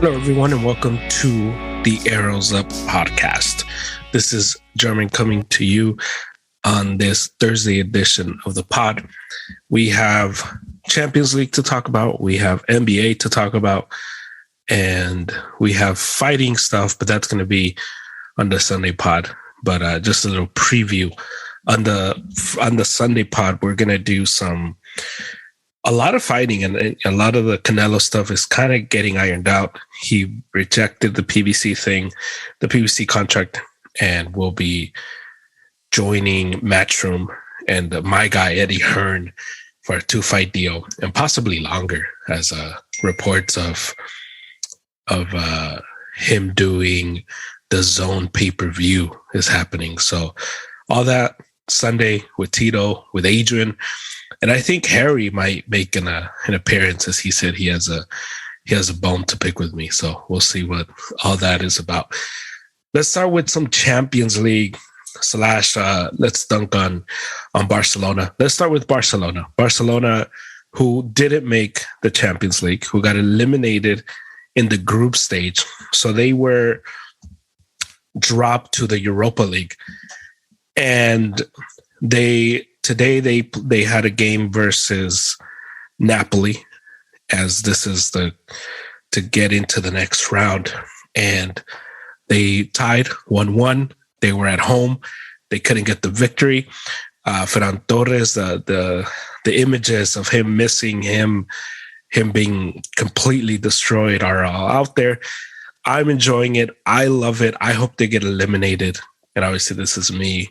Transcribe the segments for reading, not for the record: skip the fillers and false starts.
Hello, everyone, and welcome to the Arrows Up podcast. This is German coming to you on this Thursday edition of the pod. We have Champions League to talk about, we have NBA to talk about, and we have fighting stuff, but that's going to be on the Sunday pod. But just a little preview on the Sunday pod, we're going to do a lot of fighting, and a lot of the Canelo stuff is kind of getting ironed out. He rejected the PBC contract, and will be joining Matchroom and my guy Eddie Hearn for a 2-fight deal, and possibly longer, as reports of him doing the Zone pay-per-view is happening. So all that Sunday with Tito, with Adrian. And I think Harry might make an appearance, as he said he has a bone to pick with me. So we'll see what all that is about. Let's start with some Champions League / let's dunk on Barcelona. Let's start with Barcelona. Barcelona, who didn't make the Champions League, who got eliminated in the group stage. So they were dropped to the Europa League. And Today they had a game versus Napoli, as this is to get into the next round, and they tied 1-1. They were at home. They couldn't get the victory. Ferran Torres, the images of him missing him being completely destroyed are all out there. I'm enjoying it. I love it. I hope they get eliminated. And obviously this is me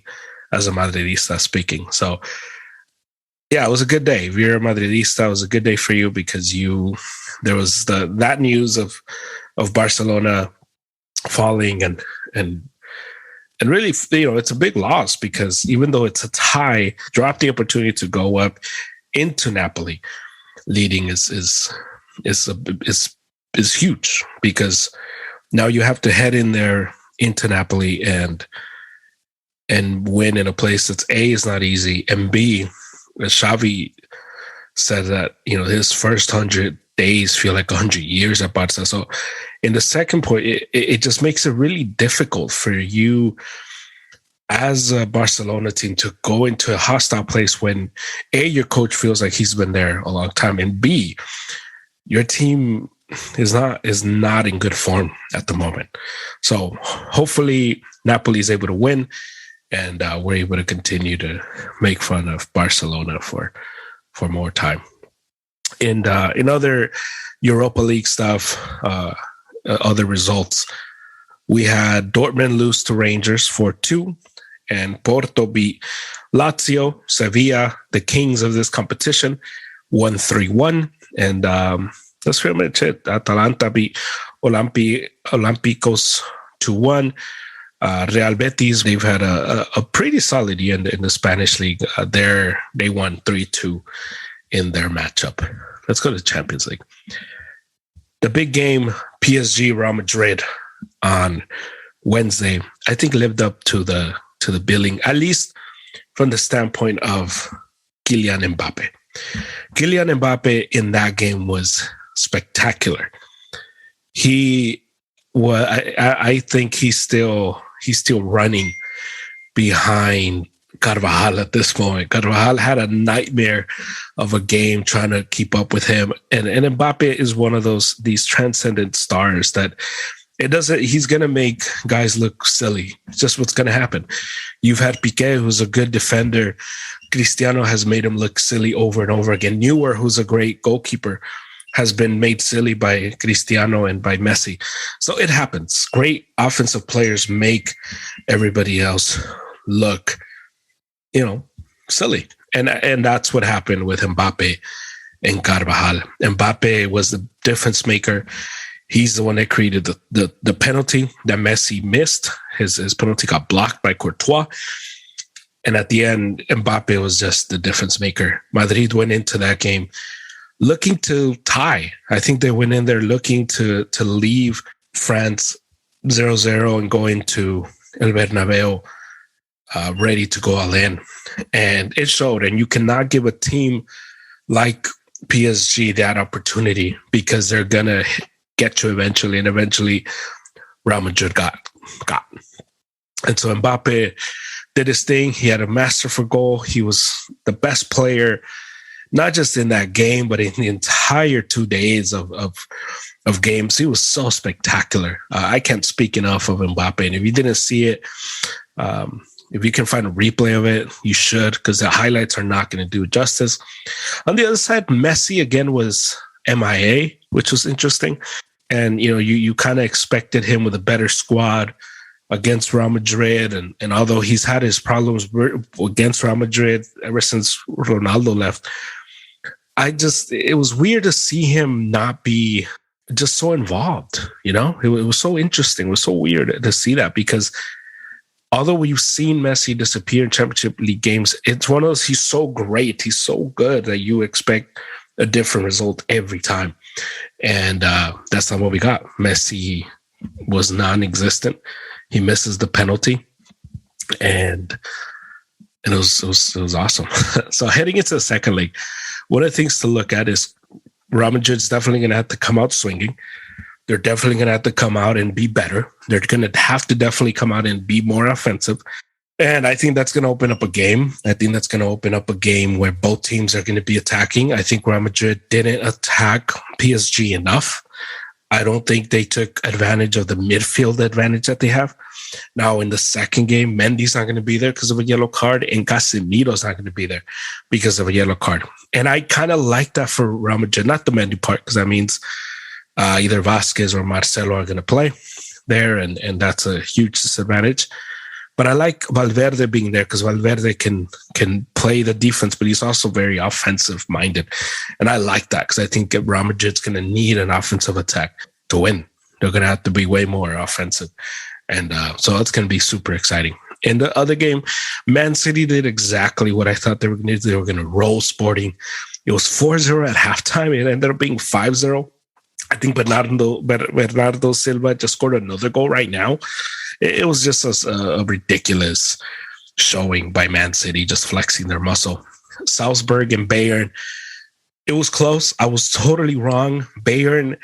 as a Madridista speaking. So, yeah, it was a good day. If you're a Madridista, it was a good day for you, because there was that news of Barcelona falling, and really, it's a big loss, because even though it's a tie, dropped the opportunity to go up into Napoli leading is huge, because now you have to head in there into Napoli and win in a place that's A, is not easy, and B, as Xavi said, that his first 100 days feel like 100 years at Barca. So in the second point, it just makes it really difficult for you as a Barcelona team to go into a hostile place when A, your coach feels like he's been there a long time, and B, your team is not in good form at the moment. So hopefully Napoli is able to win, and we're able to continue to make fun of Barcelona for more time. And in other Europa League stuff, other results, we had Dortmund lose to Rangers 4-2, and Porto beat Lazio. Sevilla, the kings of this competition, 1-3-1. And that's pretty much it. Atalanta beat Olympiacos 2-1. Real Betis, they've had a pretty solid year in the Spanish league. They won 3-2 in their matchup. Let's go to the Champions League. The big game, PSG Real Madrid on Wednesday, I think lived up to the billing, at least from the standpoint of Kylian Mbappe. Kylian Mbappe in that game was spectacular. I think he's still running behind Carvajal at this moment. Carvajal had a nightmare of a game trying to keep up with him. And Mbappe is one of these transcendent stars that he's going to make guys look silly. It's just what's going to happen. You've had Piqué, who's a good defender. Cristiano has made him look silly over and over again. Neuer, who's a great goalkeeper, has been made silly by Cristiano and by Messi. So it happens. Great offensive players make everybody else look, silly. And that's what happened with Mbappe and Carvajal. Mbappe was the difference maker. He's the one that created the penalty that Messi missed. His penalty got blocked by Courtois. And at the end, Mbappe was just the difference maker. Madrid went into that game looking to tie. I think they went in there looking to leave France 0-0 and go into El Bernabeu ready to go all in. And it showed. And you cannot give a team like PSG that opportunity, because they're going to get to eventually, and eventually Real Madrid got. And so Mbappe did his thing. He had a masterful goal. He was the best player, not just in that game, but in the entire 2 days of games. He was so spectacular. I can't speak enough of Mbappe. And if you didn't see it, if you can find a replay of it, you should, because the highlights are not going to do it justice. On the other side, Messi again was MIA, which was interesting. And, you kind of expected him with a better squad against Real Madrid. And although he's had his problems against Real Madrid ever since Ronaldo left, it was weird to see him not be just so involved. It was so interesting. It was so weird to see that, because although we've seen Messi disappear in Championship League games, it's one of those, he's so great, he's so good that you expect a different result every time. And that's not what we got. Messi was non-existent. He misses the penalty, and it was awesome. So heading into the second leg, one of the things to look at is Real Madrid's definitely going to have to come out swinging. They're definitely going to have to come out and be better. They're going to have to definitely come out and be more offensive. And I think that's going to open up a game. I think that's going to open up a game where both teams are going to be attacking. I think Real Madrid didn't attack PSG enough. I don't think they took advantage of the midfield advantage that they have. Now, in the second game, Mendy's not going to be there because of a yellow card, and Casemiro's not going to be there because of a yellow card. And I kind of like that for Real Madrid, not the Mendy part, because that means either Vasquez or Marcelo are going to play there, and that's a huge disadvantage. But I like Valverde being there, because Valverde can play the defense, but he's also very offensive minded. And I like that, because I think Real Madrid's going to need an offensive attack to win. They're going to have to be way more offensive. And so it's going to be super exciting. In the other game, Man City did exactly what I thought they were going to do. They were going to roll Sporting. It was 4-0 at halftime. It ended up being 5-0. I think Bernardo Silva just scored another goal right now. It was just a ridiculous showing by Man City, just flexing their muscle. Salzburg and Bayern, it was close. I was totally wrong. Bayern,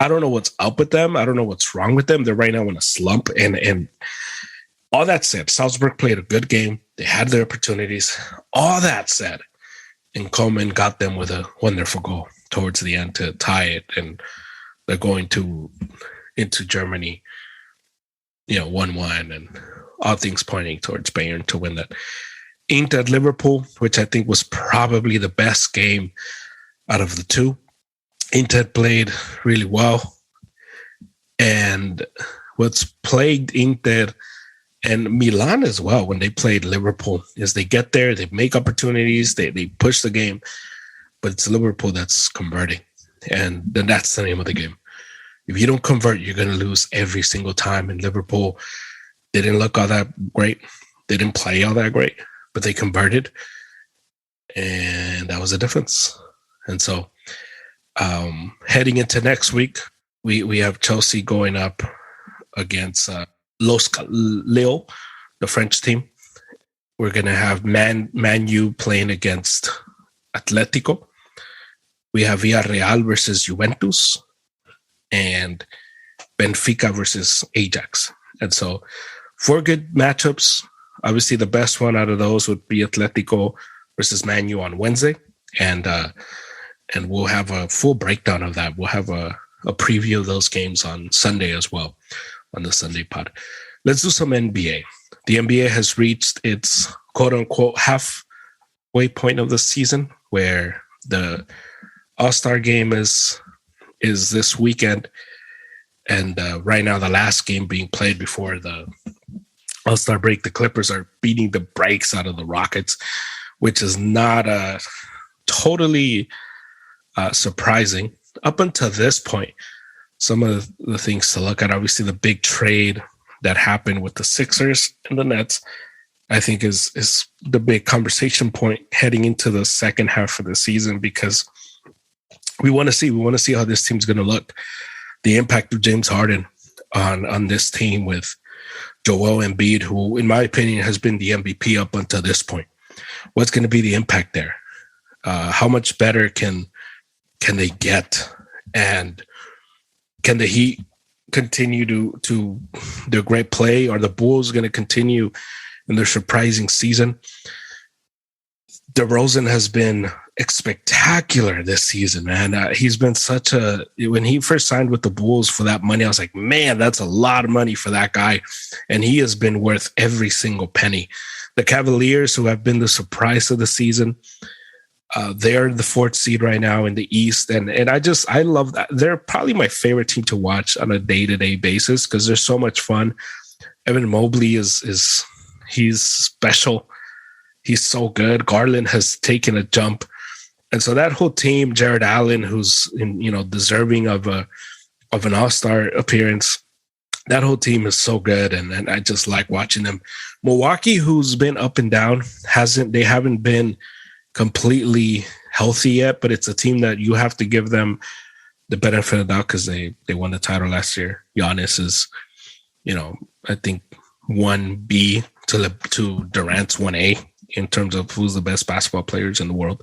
I don't know what's up with them. I don't know what's wrong with them. They're right now in a slump. And all that said, Salzburg played a good game. They had their opportunities. All that said, and Coleman got them with a wonderful goal towards the end to tie it. And they're going into Germany, 1-1, and all things pointing towards Bayern to win that. Inter Liverpool, which I think was probably the best game out of the two. Inter played really well. And what's plagued Inter and Milan as well when they played Liverpool is they get there, they make opportunities, they push the game, but it's Liverpool that's converting. And then that's the name of the game. If you don't convert, you're going to lose every single time. And Liverpool didn't look all that great. They didn't play all that great, but they converted. And that was the difference. And so heading into next week, we have Chelsea going up against Lille, the French team. We're going to have Man U playing against Atletico. We have Villarreal versus Juventus, and Benfica versus Ajax. And so 4 good matchups. Obviously, the best one out of those would be Atletico versus Man U on Wednesday. And we'll have a full breakdown of that. We'll have a preview of those games on Sunday as well, on the Sunday pod. Let's do some NBA. The NBA has reached its quote-unquote halfway point of the season, where the All-Star game is this weekend. And right now, the last game being played before the All-Star break, the Clippers are beating the brakes out of the Rockets, which is not totally surprising. Up until this point, some of the things to look at, obviously the big trade that happened with the Sixers and the Nets, I think is the big conversation point heading into the second half of the season, because we want to see how this team's going to look. The impact of James Harden on this team with Joel Embiid, who, in my opinion, has been the MVP up until this point. What's going to be the impact there? How much better can they get? And Can the Heat continue to their great play? Are the Bulls going to continue in their surprising season? DeRozan has been spectacular this season, man. He's been when he first signed with the Bulls for that money, I was like, man, that's a lot of money for that guy. And he has been worth every single penny. The Cavaliers, who have been the surprise of the season, they're the 4th seed right now in the East. And I love that. They're probably my favorite team to watch on a day-to-day basis because they're so much fun. Evan Mobley he's special. He's so good. Garland has taken a jump. And so that whole team, Jared Allen, who's deserving of an all-star appearance, that whole team is so good. And I just like watching them. Milwaukee, who's been up and down, they haven't been completely healthy yet, but it's a team that you have to give them the benefit of the doubt because they won the title last year. Giannis is, I think 1B to Durant's 1A in terms of who's the best basketball players in the world.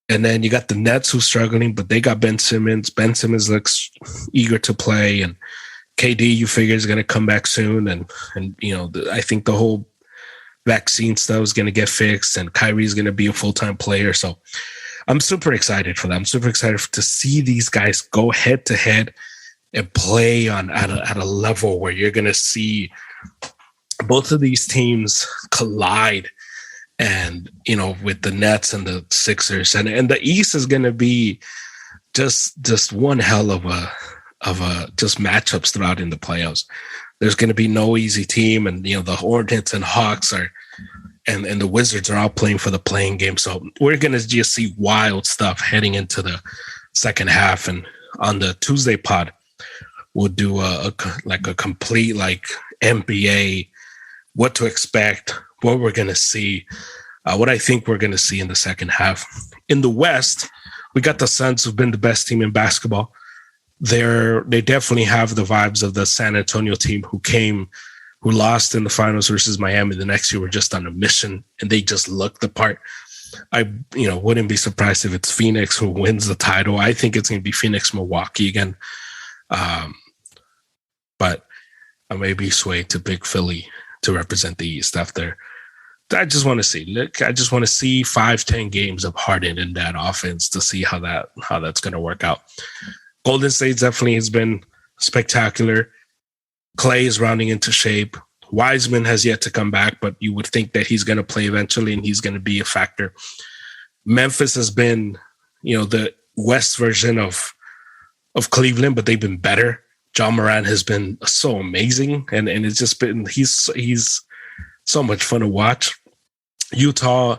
And then you got the Nets who's struggling, but they got Ben Simmons. Ben Simmons looks eager to play, and KD you figure is going to come back soon. And I think the whole vaccine stuff is going to get fixed, and Kyrie is going to be a full-time player. So I'm super excited for that. I'm super excited to see these guys go head to head and play at a level where you're going to see both of these teams collide, and with the Nets and the Sixers, and the East is going to be just one hell of a just matchups throughout in the playoffs. There's going to be no easy team, and the Hornets and Hawks and the Wizards are all playing for the playing game. So we're going to just see wild stuff heading into the second half. And on the Tuesday pod, we'll do a complete NBA, what to expect, what we're going to see, what I think we're going to see in the second half. In the West, we got the Suns, who've been the best team in basketball. They definitely have the vibes of the San Antonio team who lost in the finals versus Miami. The next year were just on a mission, and they just looked the part. I wouldn't be surprised if it's Phoenix who wins the title. I think it's going to be Phoenix Milwaukee again. But I may be swayed to Big Philly to represent the East after. I just want to see. Look, I just want to see 5-10 games of Harden in that offense to see how that's going to work out. Golden State definitely has been spectacular. Clay is rounding into shape. Wiseman has yet to come back, but you would think that he's going to play eventually and he's going to be a factor. Memphis has been, the West version of Cleveland, but they've been better. John Moran has been so amazing, and it's just been he's so much fun to watch. Utah,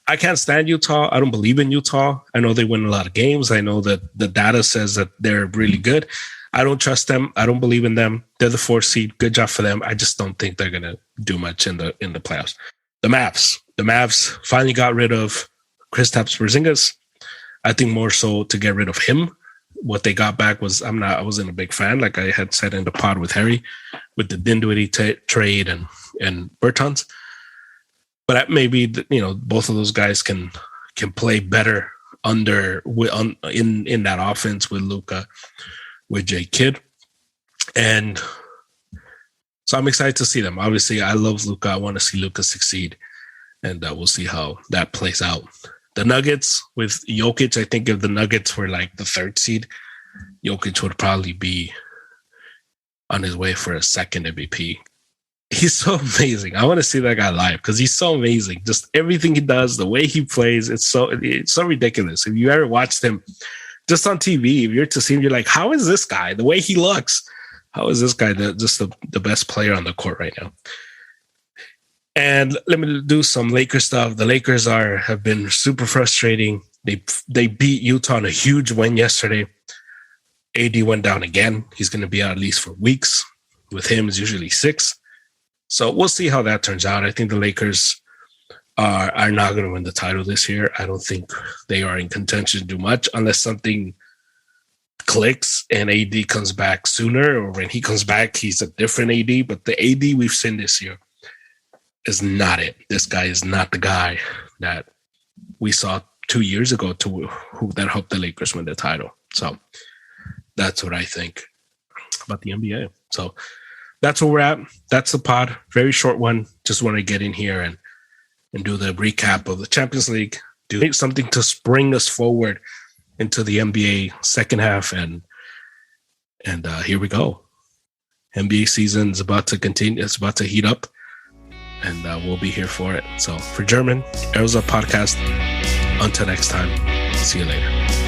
I can't stand Utah. I don't believe in Utah. I know they win a lot of games. I know that the data says that they're really good. I don't trust them. I don't believe in them. They're the 4th seed. Good job for them. I just don't think they're gonna do much in the playoffs. The Mavs finally got rid of Kristaps Porzingis. I think more so to get rid of him. What they got back was I wasn't a big fan, like I had said in the pod with Harry, with the Dinwiddie trade and Bertans. But maybe both of those guys can play better in that offense with Luka, with J Kidd, and so I'm excited to see them. Obviously, I love Luka. I want to see Luka succeed, and we'll see how that plays out. The Nuggets with Jokic, I think if the Nuggets were like the 3rd seed, Jokic would probably be on his way for a 2nd MVP. He's so amazing. I want to see that guy live because he's so amazing. Just everything he does, the way he plays, it's so ridiculous. If you ever watched him just on TV, if you're to see him, you're like, how is this guy, the way he looks, how is this guy the best player on the court right now? And let me do some Lakers stuff. The Lakers have been super frustrating. They beat Utah in a huge win yesterday. AD went down again. He's going to be out at least for weeks. With him, it's usually 6. So we'll see how that turns out. I think the Lakers are not going to win the title this year. I don't think they are in contention to do much unless something clicks and AD comes back sooner, or when he comes back, he's a different AD. But the AD we've seen this year is not it. This guy is not the guy that we saw 2 years ago that helped the Lakers win the title. So That's what I think about the NBA. So that's where we're at. That's the pod. Very short one. Just want to get in here and do the recap of the Champions League. Do something to spring us forward into the NBA second half. And here we go. NBA season is about to continue. It's about to heat up. And we'll be here for it. So for German, Arizona Podcast. Until next time. See you later.